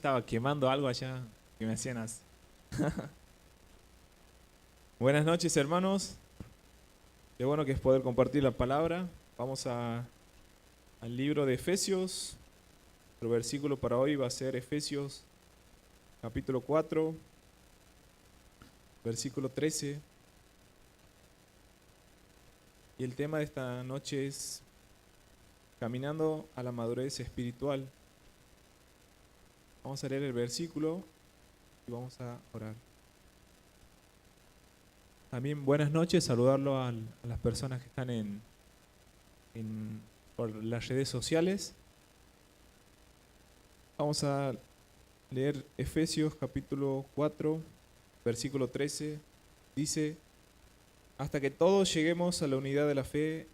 estaba quemando algo allá que me hacían así. Buenas noches, hermanos. Qué bueno que es poder compartir la palabra. Vamos al libro de Efesios. El versículo para hoy va a ser Efesios capítulo 4, versículo 13. Y el tema de esta noche es caminando a la madurez espiritual. Vamos a leer el versículo y vamos a orar. También buenas noches, saludarlo a las personas que están por las redes sociales. Vamos a leer Efesios capítulo 4, versículo 13. Dice: hasta que todos lleguemos a la unidad de la fe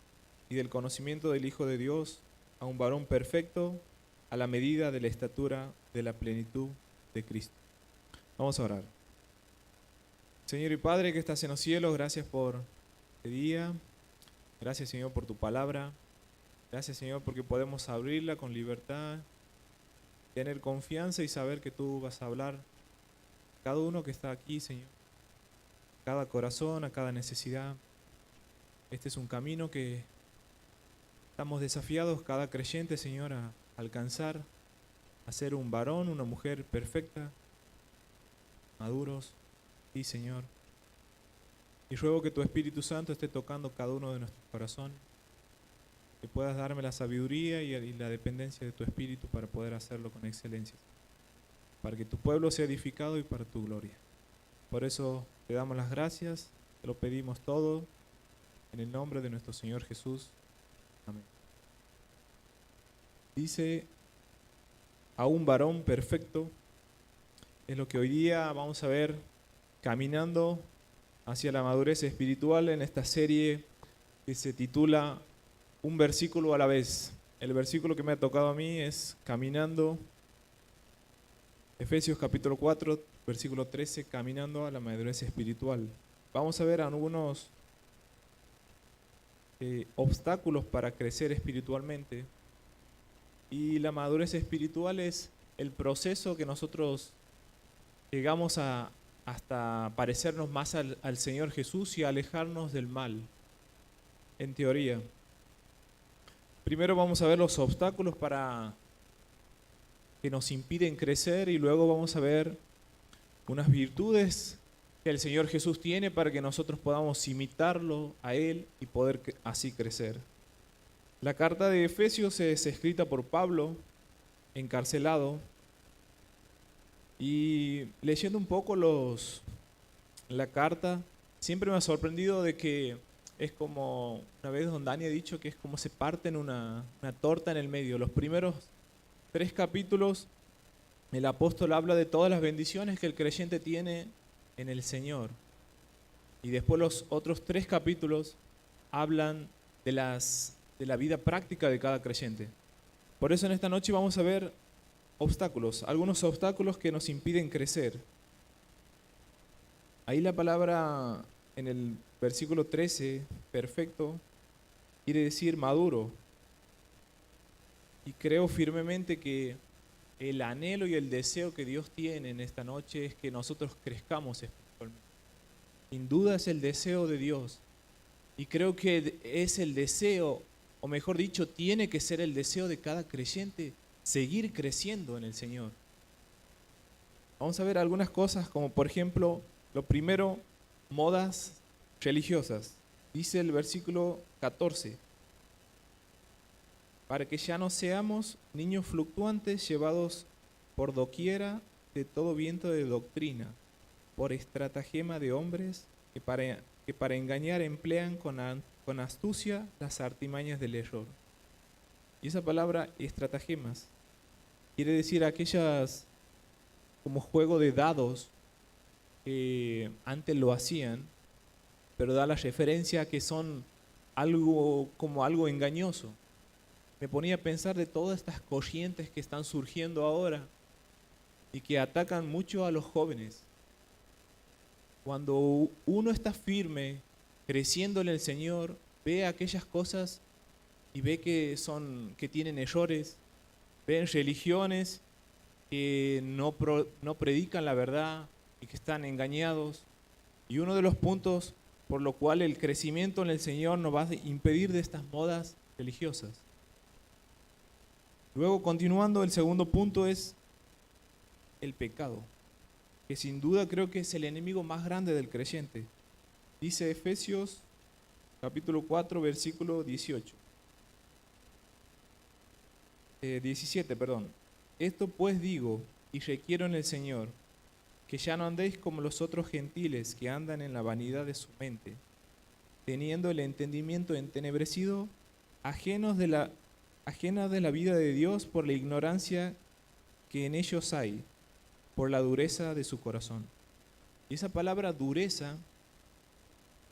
y del conocimiento del Hijo de Dios, a un varón perfecto, a la medida de la estatura de la plenitud de Cristo. Vamos a orar. Señor y Padre que estás en los cielos, gracias por este día. Gracias, Señor, por tu palabra. Gracias, Señor, porque podemos abrirla con libertad, tener confianza y saber que tú vas a hablar a cada uno que está aquí, Señor. A cada corazón, a cada necesidad. Este es un camino que estamos desafiados cada creyente, Señor, a alcanzar, a ser un varón, una mujer perfecta, maduros. Sí, Señor. Y ruego que tu Espíritu Santo esté tocando cada uno de nuestros corazones, que puedas darme la sabiduría y la dependencia de tu Espíritu para poder hacerlo con excelencia, para que tu pueblo sea edificado y para tu gloria. Por eso te damos las gracias, te lo pedimos todo, en el nombre de nuestro Señor Jesús. Amén. Dice: a un varón perfecto, es lo que hoy día vamos a ver caminando hacia la madurez espiritual en esta serie que se titula Un versículo a la vez. El versículo que me ha tocado a mí es caminando, Efesios capítulo 4, versículo 13, caminando a la madurez espiritual. Vamos a ver algunos obstáculos para crecer espiritualmente. Y la madurez espiritual es el proceso que nosotros llegamos hasta parecernos más al Señor Jesús y alejarnos del mal, en teoría. Primero vamos a ver los obstáculos que nos impiden crecer y luego vamos a ver unas virtudes que el Señor Jesús tiene para que nosotros podamos imitarlo a Él y poder así crecer. La carta de Efesios es escrita por Pablo, encarcelado, y leyendo un poco la carta, siempre me ha sorprendido de que es como, una vez don Dani ha dicho que es como se parten una torta en el medio. Los primeros 3 capítulos, el apóstol habla de todas las bendiciones que el creyente tiene en el Señor. Y después los otros 3 capítulos hablan de la vida práctica de cada creyente. Por eso en esta noche vamos a ver algunos obstáculos que nos impiden crecer. Ahí la palabra en el versículo 13, perfecto, quiere decir maduro. Y creo firmemente que el anhelo y el deseo que Dios tiene en esta noche es que nosotros crezcamos espiritualmente. Sin duda es el deseo de Dios. Y creo que es el deseo, o mejor dicho, tiene que ser el deseo de cada creyente, seguir creciendo en el Señor. Vamos a ver algunas cosas, como por ejemplo, lo primero, modas religiosas. Dice el versículo 14: para que ya no seamos niños fluctuantes llevados por doquiera de todo viento de doctrina, por estratagema de hombres que para engañar emplean con astucia las artimañas del error. Y esa palabra estratagemas quiere decir aquellas como juego de dados que antes lo hacían, pero da la referencia a que son algo engañoso. Me ponía a pensar de todas estas corrientes que están surgiendo ahora y que atacan mucho a los jóvenes. Cuando uno está firme, creciendo en el Señor, ve aquellas cosas y ve que tienen errores, ven religiones que no predican la verdad y que están engañados. Y uno de los puntos por lo cual el crecimiento en el Señor nos va a impedir de estas modas religiosas. Luego, continuando, el segundo punto es el pecado, que sin duda creo que es el enemigo más grande del creyente. Dice Efesios capítulo 4, versículo 17, perdón. Esto pues digo y requiero en el Señor, que ya no andéis como los otros gentiles que andan en la vanidad de su mente, teniendo el entendimiento entenebrecido, ajenos de la vida de Dios por la ignorancia que en ellos hay, por la dureza de su corazón. Y esa palabra dureza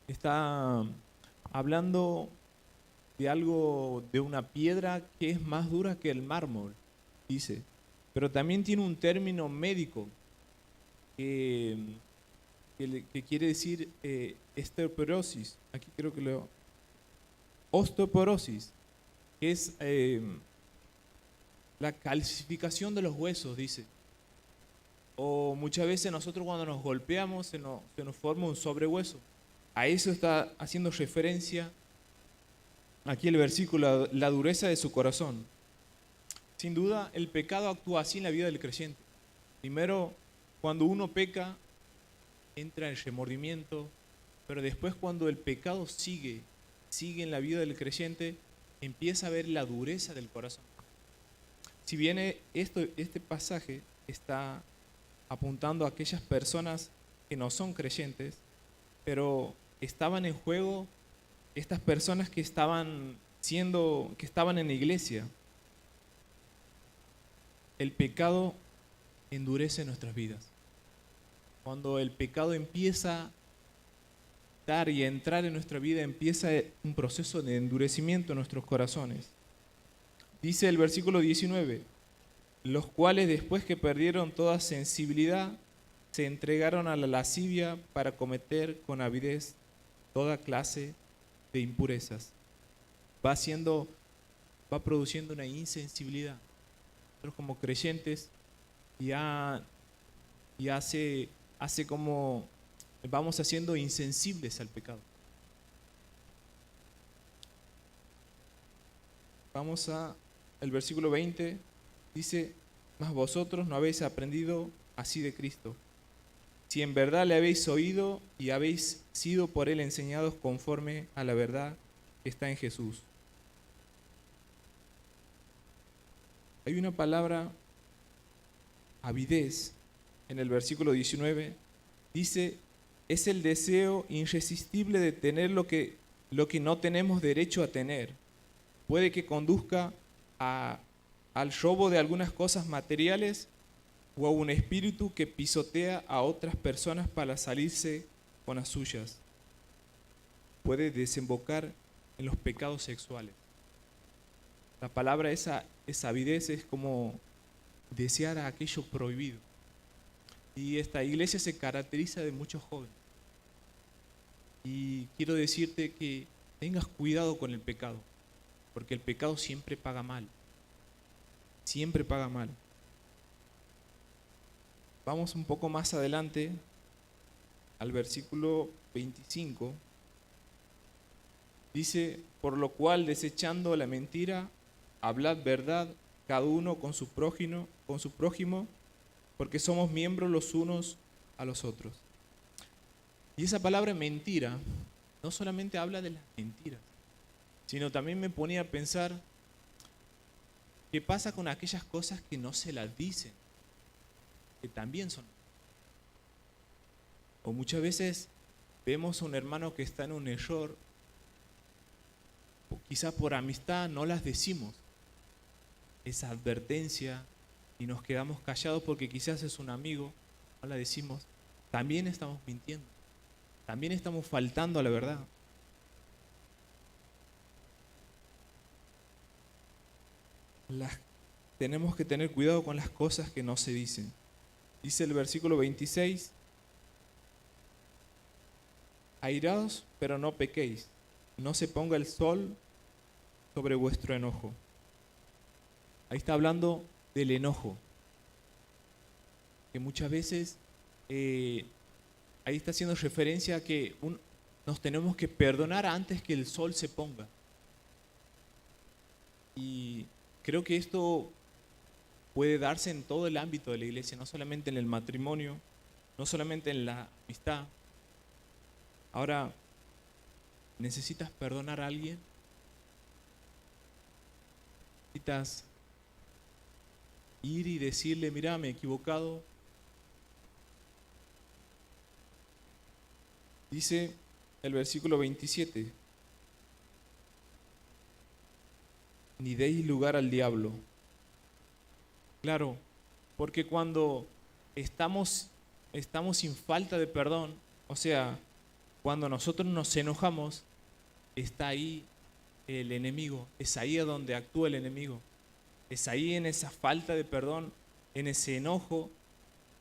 está hablando de algo, de una piedra que es más dura que el mármol, dice. Pero también tiene un término médico que quiere decir osteoporosis. Aquí creo que leo. Osteoporosis, que es la calcificación de los huesos, dice. O muchas veces nosotros cuando nos golpeamos se nos forma un sobrehueso. A eso está haciendo referencia aquí el versículo, la dureza de su corazón. Sin duda, el pecado actúa así en la vida del creyente. Primero, cuando uno peca, entra el remordimiento, pero después cuando el pecado sigue en la vida del creyente, empieza a ver la dureza del corazón. Si bien este pasaje está apuntando a aquellas personas que no son creyentes, pero estaban en juego estas personas que estaban en la iglesia. El pecado endurece nuestras vidas. Cuando el pecado empieza a dar y a entrar en nuestra vida, empieza un proceso de endurecimiento en nuestros corazones. Dice el versículo 19, los cuales después que perdieron toda sensibilidad, se entregaron a la lascivia para cometer con avidez toda clase de impurezas. Va produciendo una insensibilidad. Nosotros como creyentes hace como vamos haciendo insensibles al pecado. Vamos al versículo 20, dice, mas vosotros no habéis aprendido así de Cristo. Si en verdad le habéis oído y habéis sido por él enseñados conforme a la verdad que está en Jesús. Hay una palabra, avidez, en el versículo 19, dice, es el deseo irresistible de tener lo que no tenemos derecho a tener. Puede que conduzca al robo de algunas cosas materiales o a un espíritu que pisotea a otras personas para salirse con las suyas. Puede desembocar en los pecados sexuales. La palabra esa avidez es como desear aquello prohibido. Y esta iglesia se caracteriza de muchos jóvenes. Y quiero decirte que tengas cuidado con el pecado, porque el pecado siempre paga mal. Siempre paga mal. Vamos un poco más adelante al versículo 25. Dice, por lo cual desechando la mentira, hablad verdad cada uno con su prójimo, porque somos miembros los unos a los otros. Y esa palabra mentira no solamente habla de las mentiras, sino también me ponía a pensar qué pasa con aquellas cosas que no se las dicen, que también son. O muchas veces vemos a un hermano que está en un error, o quizá por amistad no las decimos, esa advertencia, y nos quedamos callados porque quizás es un amigo, no la decimos, también estamos mintiendo, también estamos faltando a la verdad. Tenemos que tener cuidado con las cosas que no se dicen. Dice el versículo 26, airaos, pero no pequéis, no se ponga el sol sobre vuestro enojo. Ahí está hablando del enojo. que muchas veces ahí está haciendo referencia a que nos tenemos que perdonar antes que el sol se ponga. Y creo que esto puede darse en todo el ámbito de la iglesia, no solamente en el matrimonio, no solamente en la amistad. Ahora, ¿necesitas perdonar a alguien? ¿Necesitas ir y decirle, mira, me he equivocado? Dice el versículo 27, ni deis lugar al diablo. Claro, porque cuando estamos sin falta de perdón, o sea, cuando nosotros nos enojamos, está ahí el enemigo, es ahí a donde actúa el enemigo, es ahí en esa falta de perdón, en ese enojo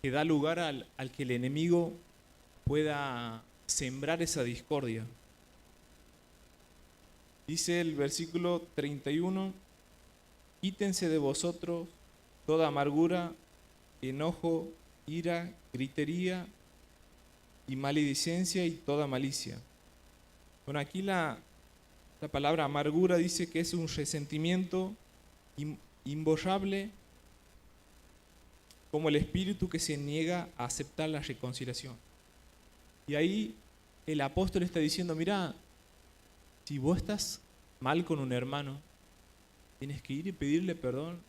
que da lugar al que el enemigo pueda sembrar esa discordia. Dice el versículo 31, quítense de vosotros toda amargura, enojo, ira, gritería y maledicencia y toda malicia. Bueno, aquí la palabra amargura dice que es un resentimiento imborrable, como el espíritu que se niega a aceptar la reconciliación. Y ahí el apóstol está diciendo, mira, si vos estás mal con un hermano, tienes que ir y pedirle perdón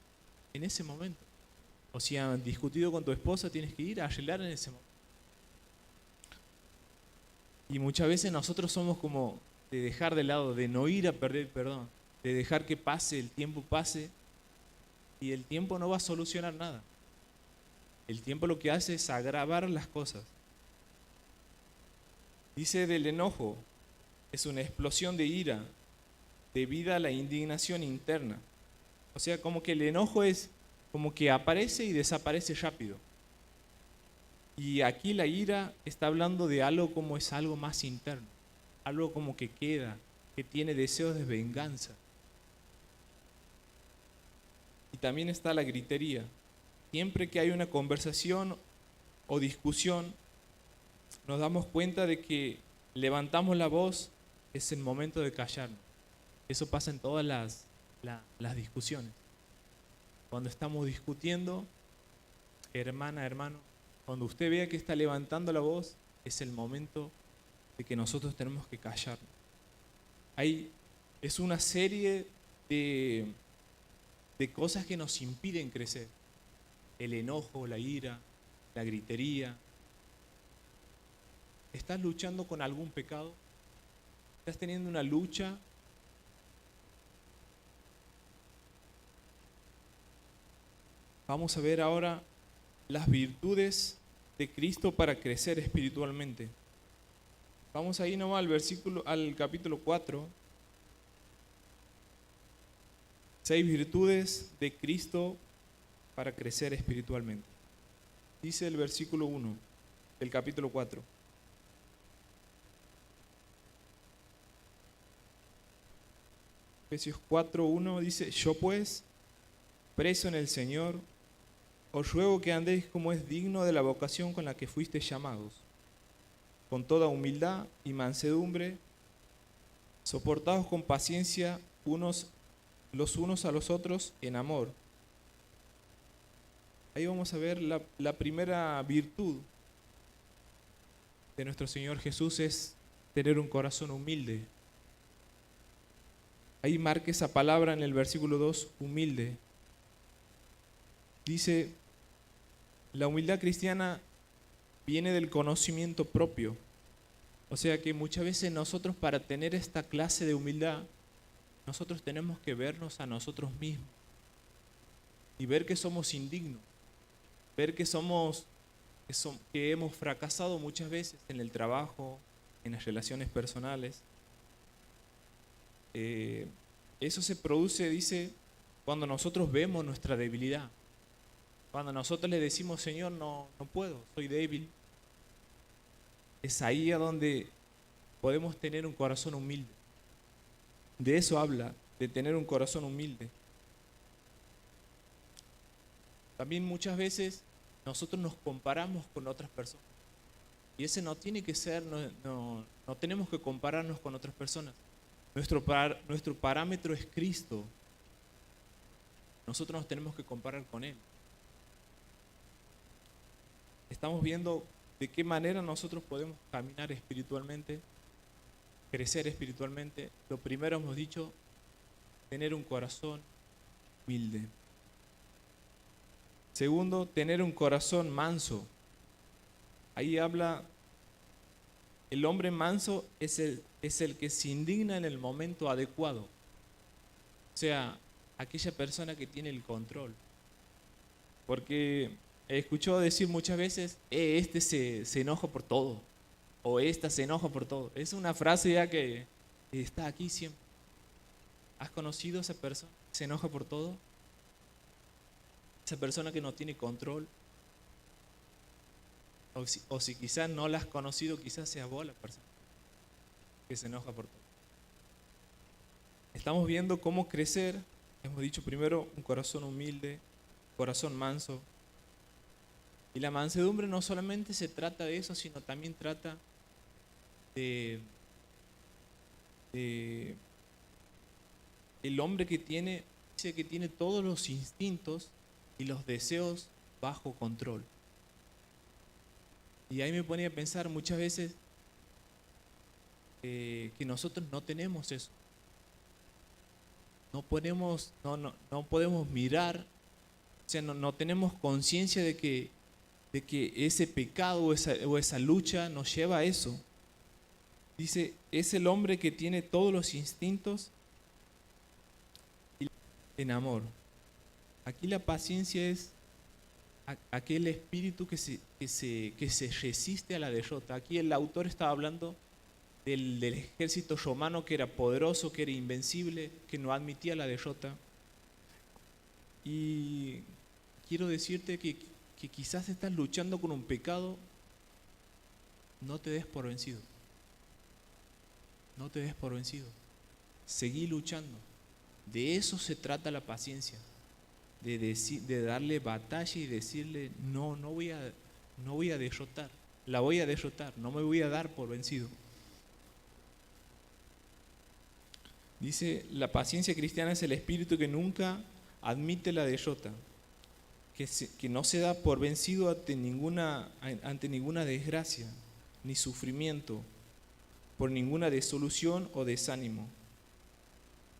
en ese momento. O si han discutido con tu esposa, tienes que ir a arreglar en ese momento. Y muchas veces nosotros somos como de dejar de lado, de no ir a pedir perdón, de dejar que pase, el tiempo pase, y el tiempo no va a solucionar nada. El tiempo lo que hace es agravar las cosas. Dice del enojo, es una explosión de ira debida a la indignación interna. O sea, como que el enojo es como que aparece y desaparece rápido. Y aquí la ira está hablando de algo como es algo más interno, algo como que queda, que tiene deseos de venganza. Y también está la gritería. Siempre que hay una conversación o discusión, nos damos cuenta de que levantamos la voz, es el momento de callarnos. Eso pasa en todas las discusiones. Cuando estamos discutiendo, hermana, hermano, cuando usted vea que está levantando la voz, es el momento de que nosotros tenemos que callarnos. Es una serie de cosas que nos impiden crecer. El enojo, la ira, la gritería. ¿Estás luchando con algún pecado? ¿Estás teniendo una lucha? Vamos a ver ahora las virtudes de Cristo para crecer espiritualmente. Vamos ahí nomás al capítulo 4. 6 virtudes de Cristo para crecer espiritualmente. Dice el versículo 1 del capítulo 4. Efesios 4:1 dice, yo pues, preso en el Señor, os ruego que andéis como es digno de la vocación con la que fuisteis llamados, con toda humildad y mansedumbre, soportaos con paciencia los unos a los otros en amor. Ahí vamos a ver la primera virtud de nuestro Señor Jesús es tener un corazón humilde. Ahí marca esa palabra en el versículo 2, humilde. Dice, la humildad cristiana viene del conocimiento propio. O sea que muchas veces nosotros, para tener esta clase de humildad, nosotros tenemos que vernos a nosotros mismos y ver que somos indignos, ver que que hemos fracasado muchas veces en el trabajo, en las relaciones personales. Eso se produce, dice, cuando nosotros vemos nuestra debilidad. Cuando nosotros le decimos, Señor, no puedo, soy débil. Es ahí a donde podemos tener un corazón humilde. De eso habla, de tener un corazón humilde. También muchas veces nosotros nos comparamos con otras personas. Y ese no tiene que ser, no tenemos que compararnos con otras personas. Nuestro parámetro es Cristo. Nosotros nos tenemos que comparar con Él. Estamos viendo de qué manera nosotros podemos caminar espiritualmente, crecer espiritualmente. Lo primero hemos dicho, tener un corazón humilde. Segundo, tener un corazón manso. Ahí habla, el hombre manso es el que se indigna en el momento adecuado. O sea, aquella persona que tiene el control. Porque he escuchado decir muchas veces, este se enoja por todo, o esta se enoja por todo. Es una frase ya que está aquí siempre. ¿Has conocido a esa persona que se enoja por todo? Esa persona que no tiene control. O si quizás no la has conocido, quizás sea vos la persona que se enoja por todo. Estamos viendo cómo crecer. Hemos dicho primero un corazón humilde, corazón manso. Y la mansedumbre no solamente se trata de eso, sino también trata de el hombre que dice que tiene todos los instintos y los deseos bajo control. Y ahí me ponía a pensar muchas veces que nosotros no tenemos eso. No podemos mirar, o sea, no tenemos conciencia de que ese pecado o esa lucha nos lleva a eso. Dice, es el hombre que tiene todos los instintos en amor. Aquí la paciencia es aquel espíritu que se resiste a la derrota. Aquí el autor estaba hablando del ejército romano que era poderoso, que era invencible, que no admitía la derrota. Y quiero decirte que quizás estás luchando con un pecado, no te des por vencido. No te des por vencido. Seguí luchando. De eso se trata la paciencia. De darle batalla y decirle, no voy a derrotar. La voy a derrotar, no me voy a dar por vencido. Dice, la paciencia cristiana es el espíritu que nunca admite la derrota, que no se da por vencido ante ninguna desgracia, ni sufrimiento, por ninguna desolución o desánimo.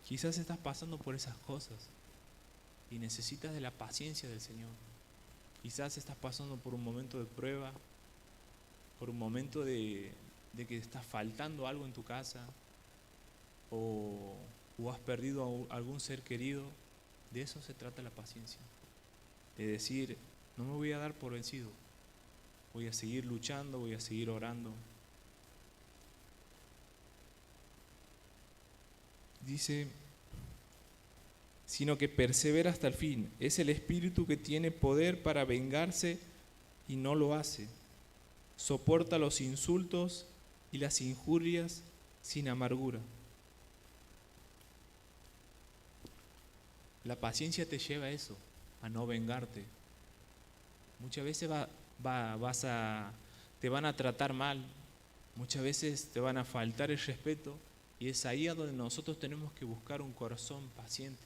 Quizás estás pasando por esas cosas y necesitas de la paciencia del Señor. Quizás estás pasando por un momento de prueba, por un momento de que está faltando algo en tu casa, o has perdido a algún ser querido. De eso se trata la paciencia. De decir, no me voy a dar por vencido. Voy a seguir luchando, voy a seguir orando. Dice, sino que persevera hasta el fin. Es el espíritu que tiene poder para vengarse y no lo hace. Soporta los insultos y las injurias sin amargura. La paciencia te lleva a eso, a no vengarte. Muchas veces te van a tratar mal, muchas veces te van a faltar el respeto, y es ahí a donde nosotros tenemos que buscar un corazón paciente,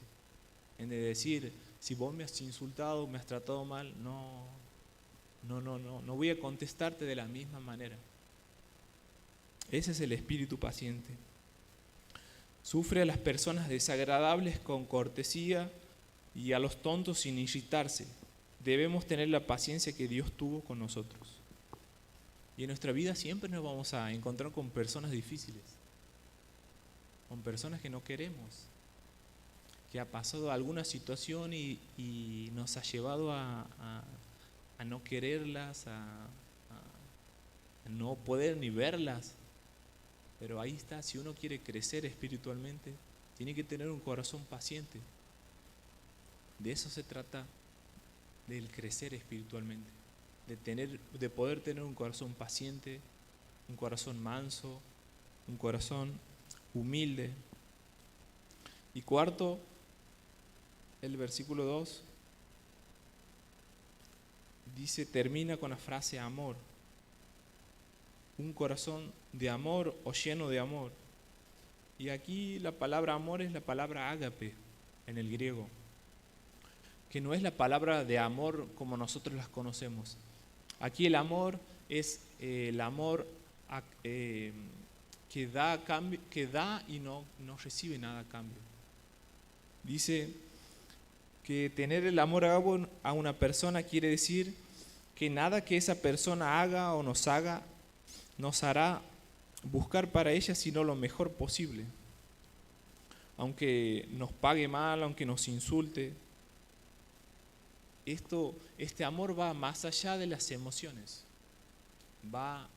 en de decir, si vos me has insultado, me has tratado mal, no voy a contestarte de la misma manera. Ese es el espíritu paciente. Sufre a las personas desagradables con cortesía y a los tontos sin irritarse. Debemos tener la paciencia que Dios tuvo con nosotros. Y en nuestra vida siempre nos vamos a encontrar con personas difíciles, con personas que no queremos, que ha pasado alguna situación y nos ha llevado a no quererlas, a no poder ni verlas. Pero ahí está, si uno quiere crecer espiritualmente, tiene que tener un corazón paciente. De eso se trata, del crecer espiritualmente, de poder tener un corazón paciente, un corazón manso, un corazón humilde. Y cuarto, el versículo 2 dice, termina con la frase amor. Un corazón de amor o lleno de amor. Y aquí la palabra amor es la palabra ágape en el griego, que no es la palabra de amor como nosotros las conocemos. Aquí el amor es el amor que da, que da y no recibe nada a cambio. Dice que tener el amor a una persona quiere decir que nada que esa persona haga o nos haga nos hará buscar para ella sino lo mejor posible. Aunque nos pague mal, aunque nos insulte, este amor va más allá de las emociones, va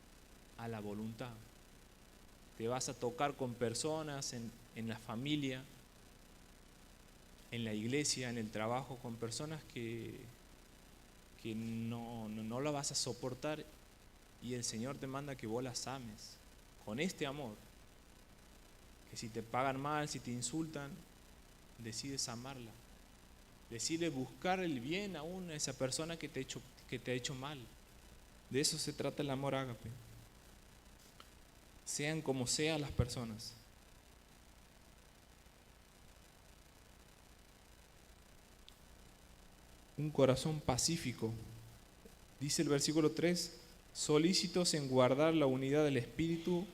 a la voluntad. Te vas a tocar con personas en la familia, en la iglesia, en el trabajo, con personas que no la vas a soportar, y el Señor te manda que vos las ames con este amor, que si te pagan mal, si te insultan, decides amarla, decides buscar el bien aún a esa persona que te ha hecho mal. De eso se trata el amor ágape. Sean como sean las personas. Un corazón pacífico. Dice el versículo 3, solícitos en guardar la unidad del espíritu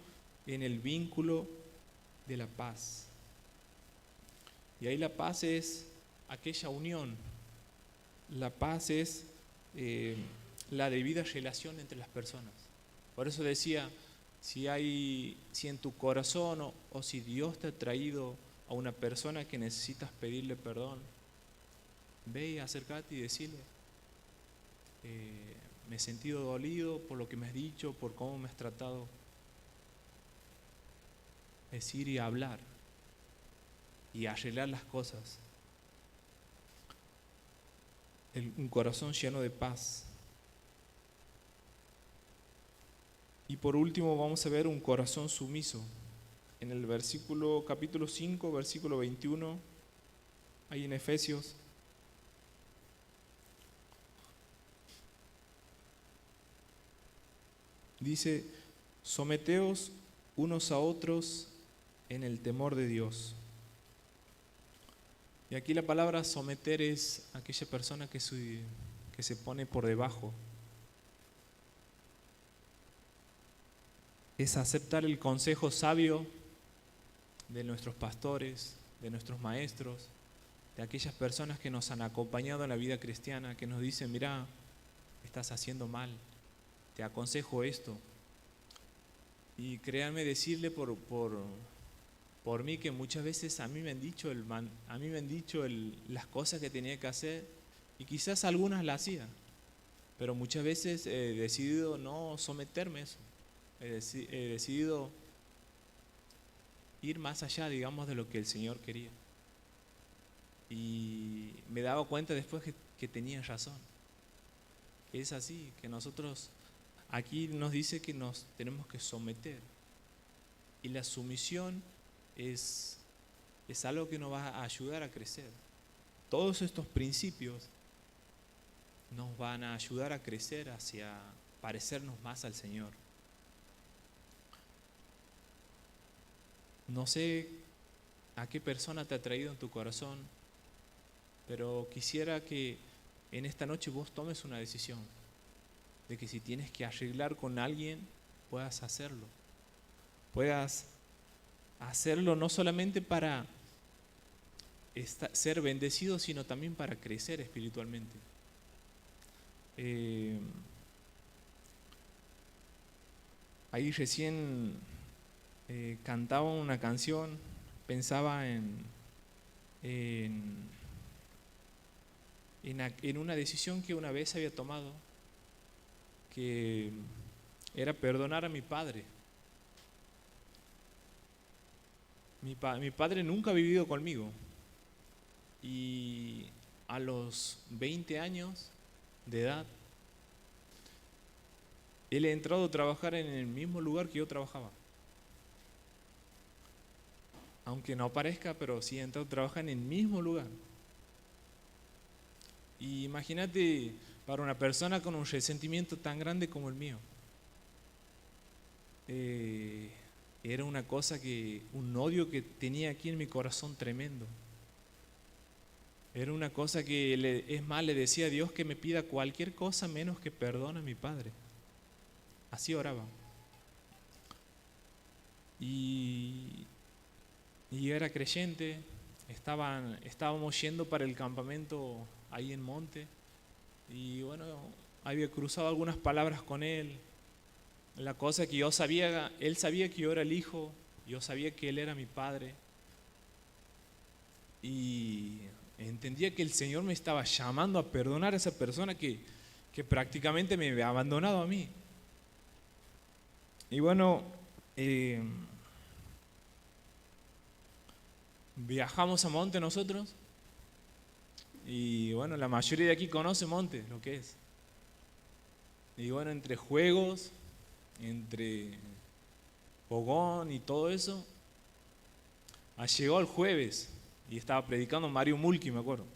en el vínculo de la paz. Y ahí la paz es aquella unión. La paz es la debida relación entre las personas. Por eso decía, si en tu corazón o si Dios te ha traído a una persona que necesitas pedirle perdón, ve y acércate y decirle, me he sentido dolido por lo que me has dicho, por cómo me has tratado. Es ir y hablar y arreglar las cosas. Un corazón lleno de paz. Y por último vamos a ver un corazón sumiso. En el capítulo 5, versículo 21, ahí en Efesios, dice, someteos unos a otros en el temor de Dios. Y aquí la palabra someter es aquella persona que se pone por debajo. Es aceptar el consejo sabio de nuestros pastores, de nuestros maestros, de aquellas personas que nos han acompañado en la vida cristiana, que nos dicen, mira, estás haciendo mal, te aconsejo esto. Y créanme decirle por mí que muchas veces a mí me han dicho las cosas que tenía que hacer, y quizás algunas las hacía, pero muchas veces he decidido no someterme a eso. He decidido ir más allá, digamos, de lo que el Señor quería. Y me he dado cuenta después que tenía razón. Que es así, que nosotros, aquí nos dice que nos tenemos que someter. Y la sumisión es algo que nos va a ayudar a crecer. Todos estos principios nos van a ayudar a crecer hacia parecernos más al Señor. No sé a qué persona te ha traído en tu corazón, pero quisiera que en esta noche vos tomes una decisión de que si tienes que arreglar con alguien, puedas hacerlo. Puedas hacerlo no solamente para ser bendecido, sino también para crecer espiritualmente. Ahí recién cantaba una canción, pensaba en una decisión que una vez había tomado, que era perdonar a mi padre. Mi padre nunca ha vivido conmigo, y a los 20 años de edad, él ha entrado a trabajar en el mismo lugar que yo trabajaba. Aunque no parezca, pero sí ha entrado a trabajar en el mismo lugar. Y imagínate para una persona con un resentimiento tan grande como el mío. Era una cosa un odio que tenía aquí en mi corazón tremendo. Era una cosa que, es más, le decía a Dios que me pida cualquier cosa menos que perdone a mi padre. Así oraba. Y era creyente, estábamos yendo para el campamento ahí en Monte. Y bueno, había cruzado algunas palabras con él. La cosa que yo sabía, él sabía que yo era el hijo, yo sabía que él era mi padre. Y entendía que el Señor me estaba llamando a perdonar a esa persona que prácticamente me había abandonado a mí. Y bueno, viajamos a Monte nosotros. Y bueno, la mayoría de aquí conoce Monte, lo que es. Y bueno, entre juegos, entre fogón y todo eso, llegó el jueves y estaba predicando Mario Mulki, me acuerdo.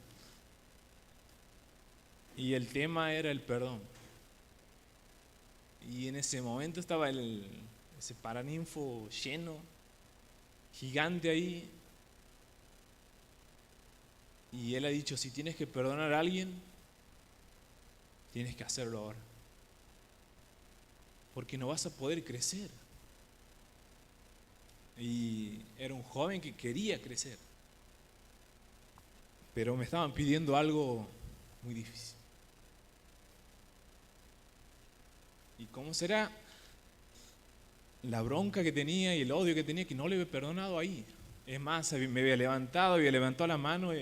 Y el tema era el perdón. Y en ese momento estaba ese paraninfo lleno, gigante ahí. Y él ha dicho, si tienes que perdonar a alguien, tienes que hacerlo ahora. Porque no vas a poder crecer. Y era un joven que quería crecer. Pero me estaban pidiendo algo muy difícil. ¿Y cómo será? La bronca que tenía y el odio que tenía, que no le había perdonado ahí. Es más, me había levantado la mano,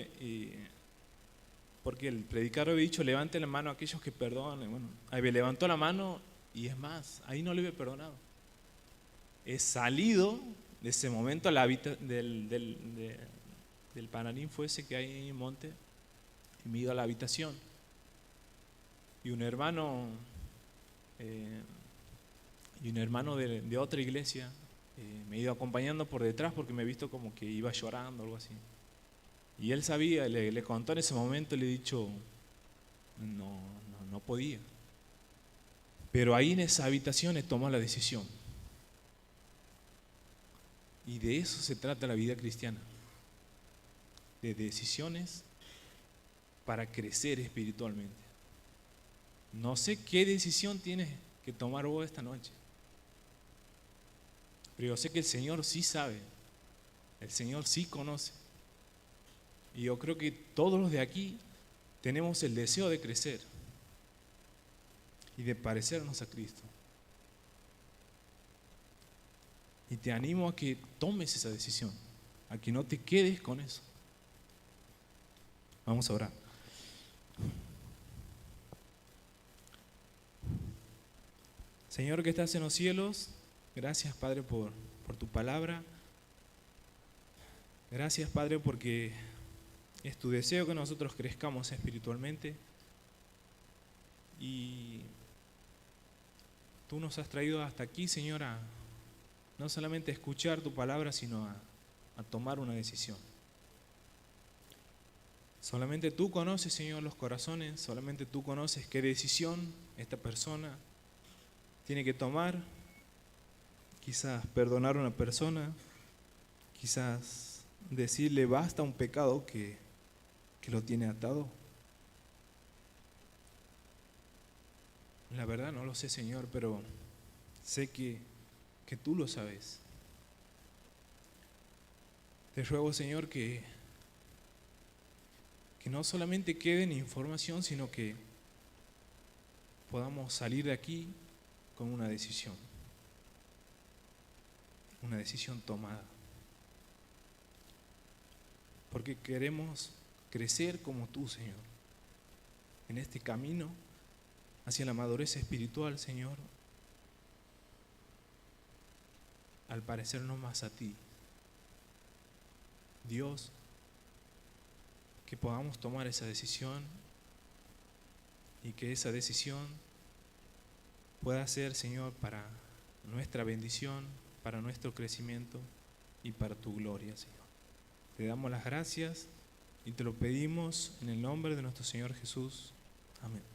porque el predicador había dicho, levante la mano a aquellos que perdonen. Bueno, había levantado la mano y es más, ahí no le había perdonado. He salido de ese momento del paraninfo ese que hay en Monte y me he ido a la habitación. Y un hermano de otra iglesia me ha ido acompañando por detrás porque me he visto como que iba llorando o algo así. Y él sabía, le contó en ese momento, le he dicho, no podía. Pero ahí en esa habitación tomó la decisión. Y de eso se trata la vida cristiana. De decisiones para crecer espiritualmente. No sé qué decisión tienes que tomar vos esta noche. Pero yo sé que el Señor sí sabe. El Señor sí conoce. Y yo creo que todos los de aquí tenemos el deseo de crecer y de parecernos a Cristo. Y te animo a que tomes esa decisión, a que no te quedes con eso. Vamos a orar. Señor que estás en los cielos, gracias Padre por tu palabra. Gracias Padre porque es tu deseo que nosotros crezcamos espiritualmente. Y tú nos has traído hasta aquí, Señor, no solamente a escuchar tu palabra, sino a tomar una decisión. Solamente tú conoces, Señor, los corazones, solamente tú conoces qué decisión esta persona tiene que tomar. Quizás perdonar a una persona, quizás decirle basta a un pecado que lo tiene atado. La verdad no lo sé, Señor, pero sé que tú lo sabes. Te ruego, Señor, que no solamente quede en información, sino que podamos salir de aquí con una decisión tomada. Porque queremos crecer como tú, Señor, en este camino hacia la madurez espiritual, Señor, al parecernos más a ti. Dios, que podamos tomar esa decisión y que esa decisión pueda ser, Señor, para nuestra bendición, para nuestro crecimiento y para tu gloria, Señor. Te damos las gracias y te lo pedimos en el nombre de nuestro Señor Jesús. Amén.